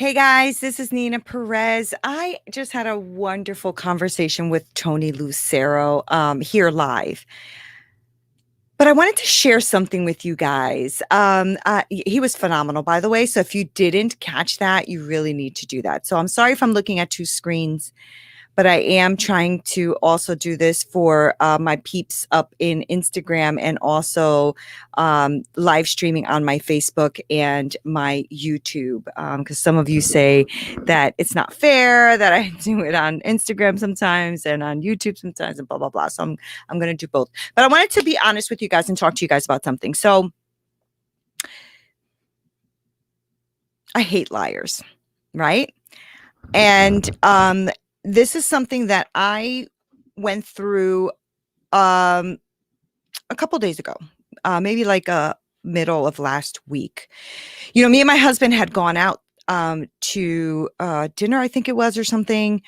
Hey guys, this is Nina Perez. I just had a wonderful conversation with Tony Lucero here live. But I wanted to share something with you guys. He was phenomenal, by the way. So if you didn't catch that, you really need to do that. So I'm sorry if I'm looking at two screens, but I am trying to also do this for my peeps up in Instagram and also live streaming on my Facebook and my YouTube. Because some of you say that it's not fair that I do it on Instagram sometimes and on YouTube sometimes and blah, blah, blah. So I'm going to do both. But I wanted to be honest with you guys and talk to you guys about something. So I hate liars, right? And this is something that I went through a couple days ago, maybe like middle of last week. You know, me and my husband had gone out to dinner, I think it was, or something,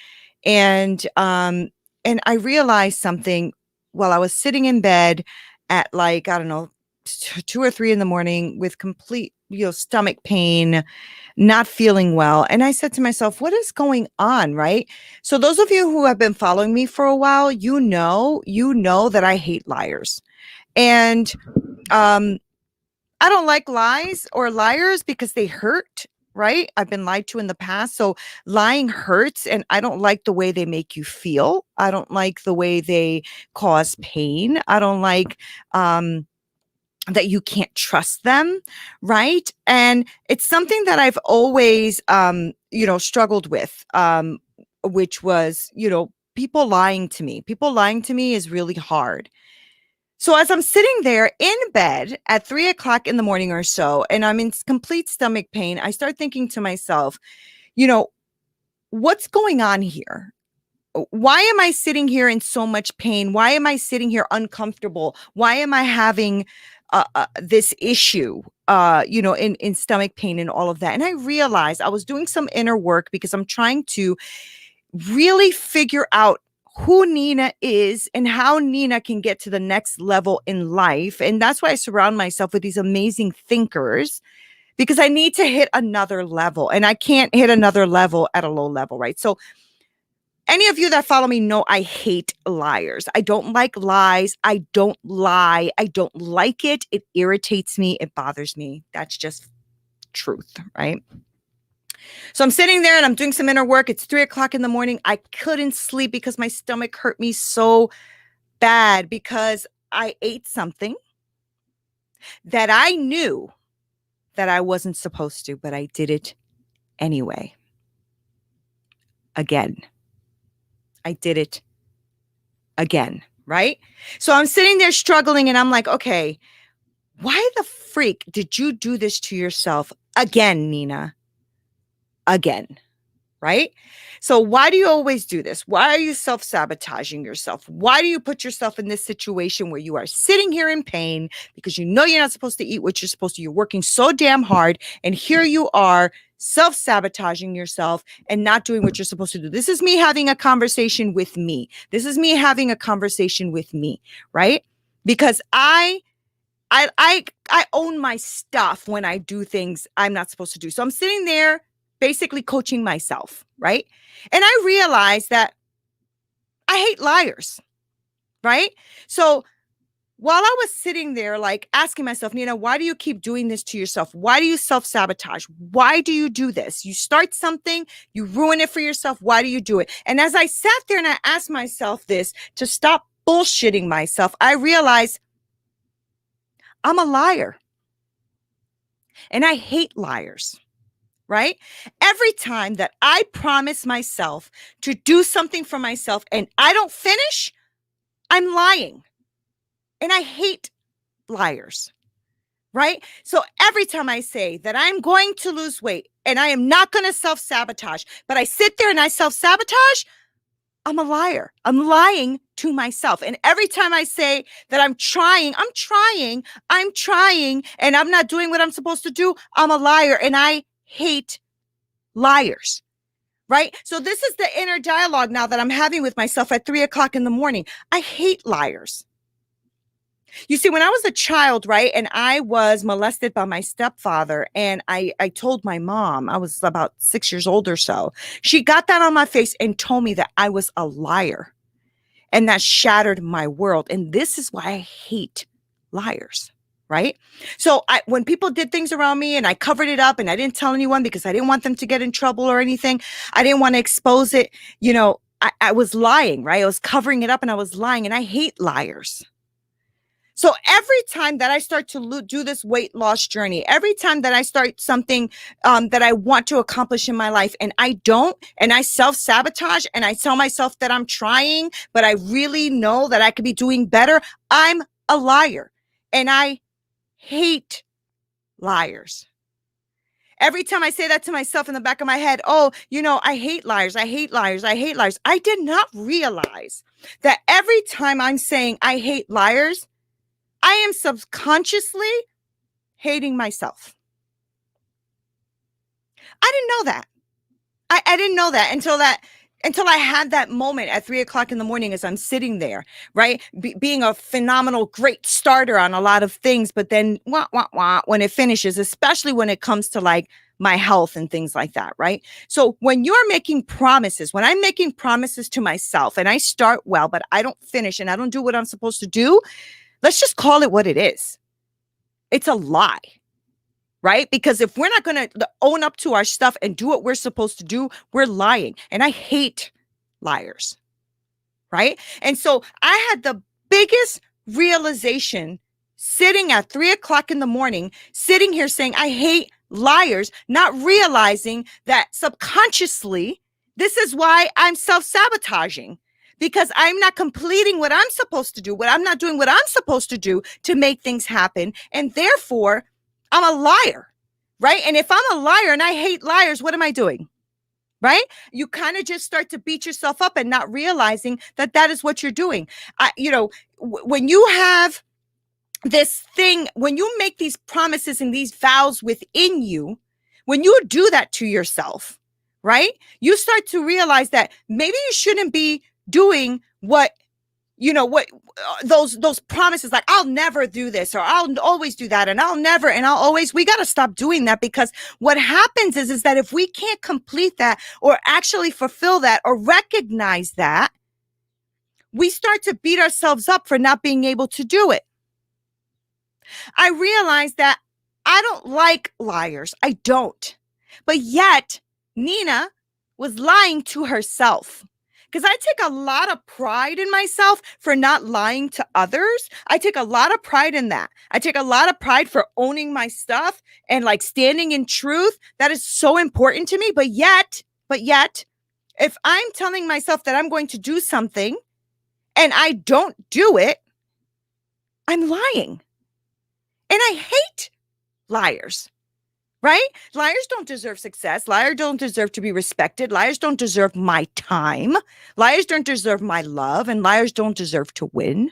and I realized something while I was sitting in bed at like I don't know 2 or 3 in the morning with complete stomach pain, not feeling well. And I said to myself, what is going on? Right. So those of you who have been following me for a while, you know that I hate liars. And I don't like lies or liars because they hurt. Right. I've been lied to in the past. So lying hurts. And I don't like the way they make you feel. I don't like the way they cause pain. I don't like, that you can't trust them, right? And it's something that I've always, struggled with, which was, people lying to me. People lying to me is really hard. So as I'm sitting there in bed at 3 o'clock in the morning or so, and I'm in complete stomach pain, I start thinking to myself, what's going on here? Why am I sitting here in so much pain? Why am I sitting here uncomfortable? Why am I having this issue, in stomach pain and all of that? And I realized I was doing some inner work because I'm trying to really figure out who Nina is and how Nina can get to the next level in life. And that's why I surround myself with these amazing thinkers, because I need to hit another level, and I can't hit another level at a low level, right? So any of you that follow me know I hate liars. I don't like lies. I don't lie. I don't like it. It irritates me. It bothers me. That's just truth, right? So I'm sitting there and I'm doing some inner work. It's 3 o'clock in the morning. I couldn't sleep because my stomach hurt me so bad because I ate something that I knew that I wasn't supposed to, but I did it anyway. Again. I did it again, right? So I'm sitting there struggling and I'm like, okay, why the freak did you do this to yourself again, Nina? Again, right? So why do you always do this? Why are you self-sabotaging yourself? Why do you put yourself in this situation where you are sitting here in pain because you know you're not supposed to eat what you're supposed to? You're working so damn hard, and here you are self-sabotaging yourself and not doing what you're supposed to do. This is me having a conversation with me. This is me having a conversation with me, right? Because I own my stuff when I do things I'm not supposed to do. So I'm sitting there basically coaching myself, right? And I realized that I hate liars, right? So while I was sitting there, like asking myself, Nina, why do you keep doing this to yourself? Why do you self-sabotage? Why do you do this? You start something, you ruin it for yourself. Why do you do it? And as I sat there and I asked myself this to stop bullshitting myself, I realized I'm a liar. And I hate liars, right? Every time that I promise myself to do something for myself and I don't finish, I'm lying. And I hate liars, right? So every time I say that I'm going to lose weight and I am not going to self-sabotage, but I sit there and I self-sabotage, I'm a liar. I'm lying to myself. And every time I say that I'm trying, and I'm not doing what I'm supposed to do, I'm a liar. And I hate liars, right? So this is the inner dialogue now that I'm having with myself at 3 o'clock in the morning. I hate liars. You see, when I was a child, right, and I was molested by my stepfather, and I told my mom, I was about 6 years old or so, she got that on my face and told me that I was a liar. And that shattered my world. And this is why I hate liars. Right. So when people did things around me and I covered it up and I didn't tell anyone because I didn't want them to get in trouble or anything, I didn't want to expose it. I was lying, right? I was covering it up and I was lying, and I hate liars. So every time that I start to do this weight loss journey, every time that I start something that I want to accomplish in my life and I don't, and I self-sabotage and I tell myself that I'm trying, but I really know that I could be doing better, I'm a liar. And I hate liars. Every time I say that to myself in the back of my head, oh, I hate liars. I hate liars. I hate liars. I did not realize that every time I'm saying I hate liars, I am subconsciously hating myself. I didn't know that. I didn't know that until I had that moment at 3 o'clock in the morning as I'm sitting there, right? Being a phenomenal, great starter on a lot of things, but then when it finishes, especially when it comes to like my health and things like that, right? So when you're making promises, when I'm making promises to myself and I start well, but I don't finish and I don't do what I'm supposed to do, let's just call it what it is. It's a lie, right? Because if we're not going to own up to our stuff and do what we're supposed to do, we're lying. And I hate liars, right? And so I had the biggest realization sitting at 3 o'clock in the morning, sitting here saying, I hate liars, not realizing that subconsciously, this is why I'm self-sabotaging. Because I'm not completing what I'm supposed to do, I'm not doing what I'm supposed to do to make things happen. And therefore, I'm a liar, right? And if I'm a liar and I hate liars, what am I doing? Right? You kind of just start to beat yourself up and not realizing that that is what you're doing. When you have this thing, when you make these promises and these vows within you, when you do that to yourself, right? You start to realize that maybe you shouldn't be doing what those promises, like I'll never do this or I'll always do that and I'll never and I'll always. We got to stop doing that, because what happens is that if we can't complete that or actually fulfill that or recognize that, we start to beat ourselves up for not being able to do it. I realized that I don't like liars. I don't. But yet Nina was lying to herself. Because I take a lot of pride in myself for not lying to others. I take a lot of pride in that. I take a lot of pride for owning my stuff and like standing in truth. That is so important to me. But yet, if I'm telling myself that I'm going to do something and I don't do it, I'm lying. And I hate liars. Right? Liars don't deserve success. Liars don't deserve to be respected. Liars don't deserve my time. Liars don't deserve my love. And liars don't deserve to win.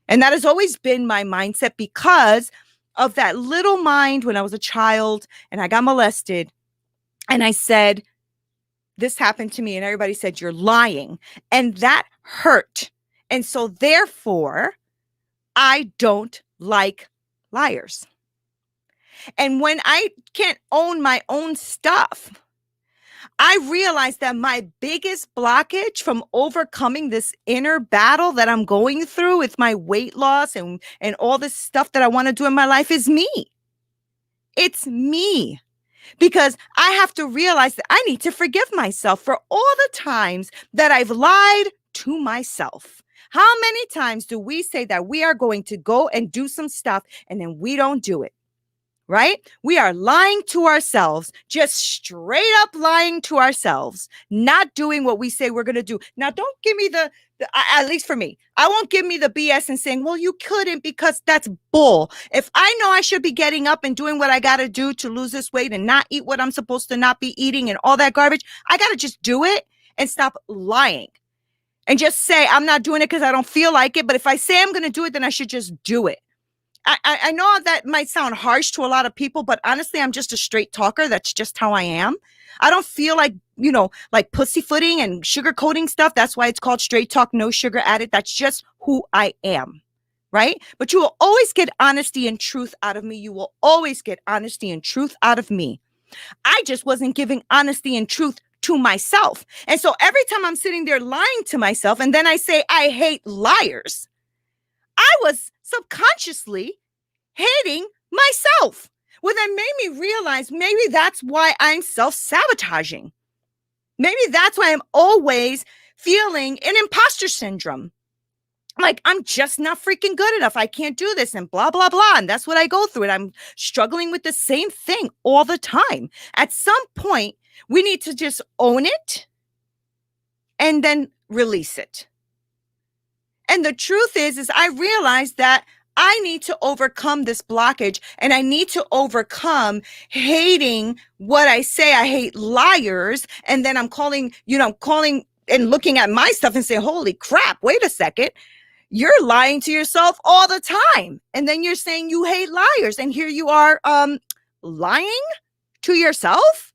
And that has always been my mindset because of that little mind when I was a child and I got molested. And I said, this happened to me. And everybody said, you're lying. And that hurt. And so therefore, I don't like liars. And when I can't own my own stuff, I realized that my biggest blockage from overcoming this inner battle that I'm going through with my weight loss and all this stuff that I want to do in my life is me. It's me. Because I have to realize that I need to forgive myself for all the times that I've lied to myself. How many times do we say that we are going to go and do some stuff and then we don't do it? Right? We are lying to ourselves, just straight up lying to ourselves, not doing what we say we're going to do. Now, don't give me at least for me, I won't give me the BS and saying, well, you couldn't, because that's bull. If I know I should be getting up and doing what I got to do to lose this weight and not eat what I'm supposed to not be eating and all that garbage, I got to just do it and stop lying and just say, I'm not doing it because I don't feel like it. But if I say I'm going to do it, then I should just do it. I know that might sound harsh to a lot of people, but honestly, I'm just a straight talker. That's just how I am. I don't feel like, like pussyfooting and sugarcoating stuff. That's why it's called straight talk, no sugar added. That's just who I am. right? But you will always get honesty and truth out of me. You will always get honesty and truth out of me. I just wasn't giving honesty and truth to myself. And so every time I'm sitting there lying to myself, and then I say, I hate liars, I was subconsciously hating myself. Well, that made me realize maybe that's why I'm self-sabotaging. Maybe that's why I'm always feeling an imposter syndrome. Like, I'm just not freaking good enough. I can't do this and blah, blah, blah. And that's what I go through. And I'm struggling with the same thing all the time. At some point, we need to just own it and then release it. And the truth is I realized that I need to overcome this blockage, and I need to overcome hating what I say. I hate liars. And then I'm calling and looking at my stuff and saying, holy crap, wait a second. You're lying to yourself all the time. And then you're saying you hate liars. And here you are lying to yourself.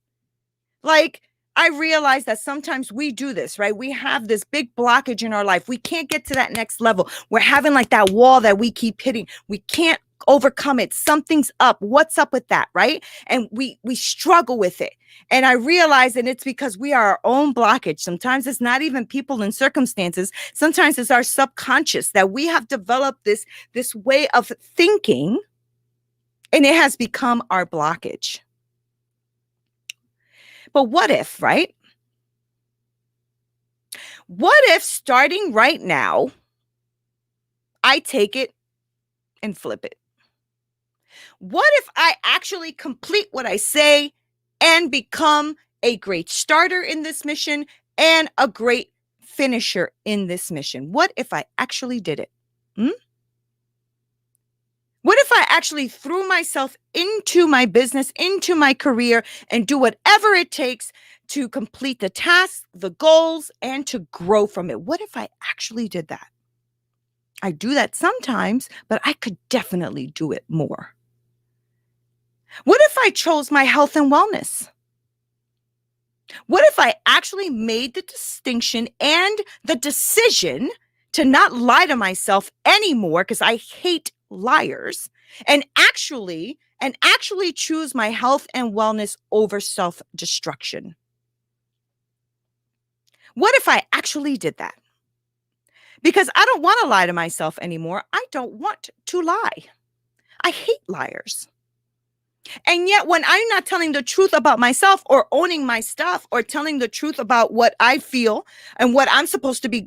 Like, I realize that sometimes we do this, right? We have this big blockage in our life. We can't get to that next level. We're having like that wall that we keep hitting. We can't overcome it. Something's up. What's up with that, right? And we struggle with it. And I realize that it's because we are our own blockage. Sometimes it's not even people and circumstances. Sometimes it's our subconscious that we have developed this way of thinking, and it has become our blockage. But what if, right? What if starting right now, I take it and flip it? What if I actually complete what I say and become a great starter in this mission and a great finisher in this mission? What if I actually did it? What if I actually threw myself into my business, into my career, and do whatever it takes to complete the tasks, the goals, and to grow from it? What if I actually did that? I do that sometimes, but I could definitely do it more. What if I chose my health and wellness? What if I actually made the distinction and the decision to not lie to myself anymore, because I hate liars, and actually choose my health and wellness over self-destruction? What if I actually did that? Because I don't want to lie to myself anymore. I don't want to lie. I hate liars. And yet, when I'm not telling the truth about myself or owning my stuff or telling the truth about what I feel and what I'm supposed to be,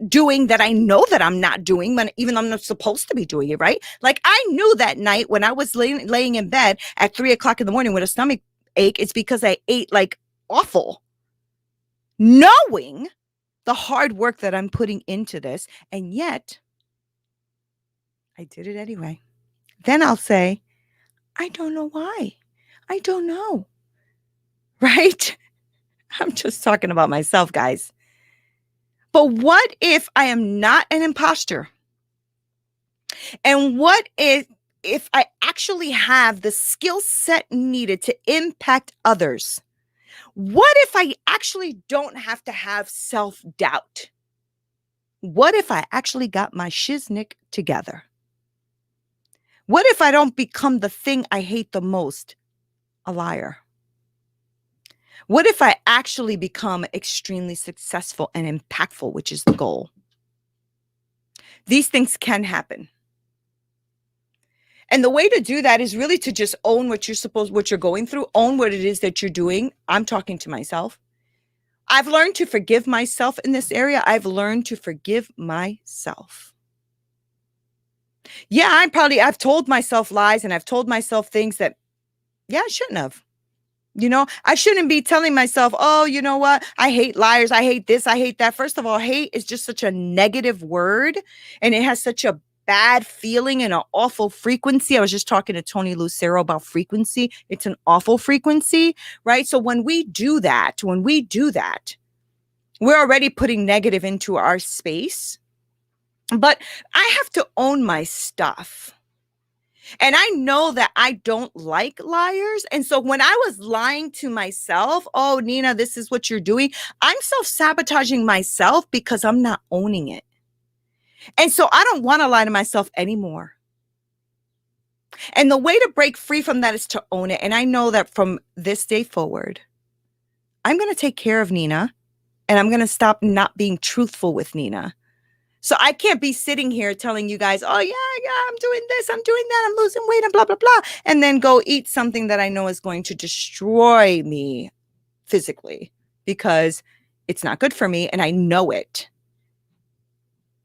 doing that I know that I'm not doing, even though I'm not supposed to be doing it, right? Like, I knew that night when I was laying in bed at 3:00 in the morning with a stomach ache, it's because I ate like awful, knowing the hard work that I'm putting into this. And yet, I did it anyway. Then I'll say, I don't know why. I don't know. Right? I'm just talking about myself, guys. But what if I am not an imposter? And what if I actually have the skill set needed to impact others? What if I actually don't have to have self-doubt? What if I actually got my shiznick together? What if I don't become the thing I hate the most, a liar? What if I actually become extremely successful and impactful, which is the goal? These things can happen. And the way to do that is really to just own what you're going through, own what it is that you're doing. I'm talking to myself. I've learned to forgive myself in this area. I've learned to forgive myself. Yeah, I've told myself lies, and I've told myself things that, I shouldn't have. I shouldn't be telling myself, oh, you know what? I hate liars. I hate this. I hate that. First of all, hate is just such a negative word, and it has such a bad feeling and an awful frequency. I was just talking to Tony Lucero about frequency. It's an awful frequency, right? So when we do that, we're already putting negative into our space. But I have to own my stuff. And I know that I don't like liars. And so when I was lying to myself, oh, Nina, this is what you're doing, I'm self-sabotaging myself because I'm not owning it. And so I don't want to lie to myself anymore. And the way to break free from that is to own it. And I know that from this day forward, I'm going to take care of Nina and I'm going to stop not being truthful with Nina. So I can't be sitting here telling you guys, oh, yeah, I'm doing this, I'm doing that, I'm losing weight and blah, blah, blah. And then go eat something that I know is going to destroy me physically because it's not good for me and I know it.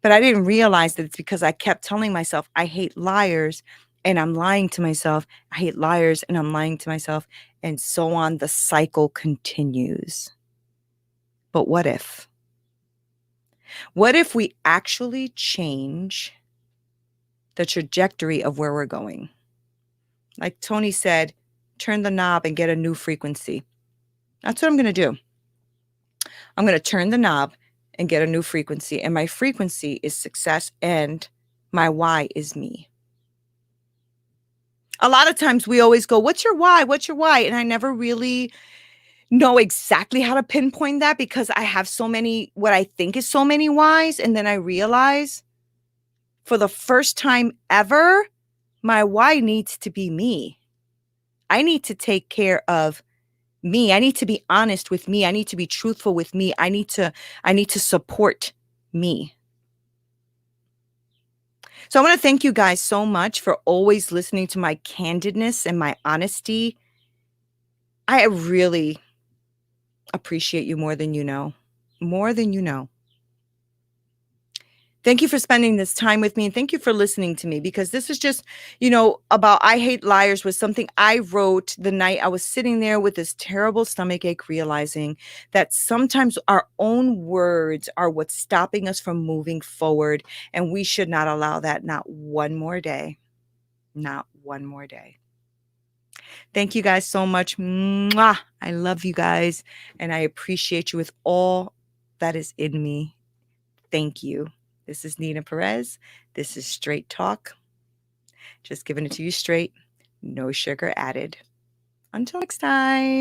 But I didn't realize that it's because I kept telling myself, I hate liars. And I'm lying to myself. I hate liars and I'm lying to myself. And so on. The cycle continues. But what if? What if we actually change the trajectory of where we're going? Like Tony said, turn the knob and get a new frequency. That's what I'm going to do. I'm going to turn the knob and get a new frequency. And my frequency is success and my why is me. A lot of times we always go, what's your why? What's your why? And I never really know exactly how to pinpoint that because I have so many, what I think is so many whys. And then I realize for the first time ever, my why needs to be me. I need to take care of me. I need to be honest with me. I need to be truthful with me. I need to support me. So I want to thank you guys so much for always listening to my candidness and my honesty. I really appreciate you more than you know. More than you know. Thank you for spending this time with me and thank you for listening to me because this is just, about I hate liars was something I wrote the night I was sitting there with this terrible stomach ache, realizing that sometimes our own words are what's stopping us from moving forward. And we should not allow that, not one more day. Not one more day. Thank you guys so much. Mwah! I love you guys and I appreciate you with all that is in me. Thank you. This is Nina Perez. This is Straight Talk. Just giving it to you straight. No sugar added. Until next time.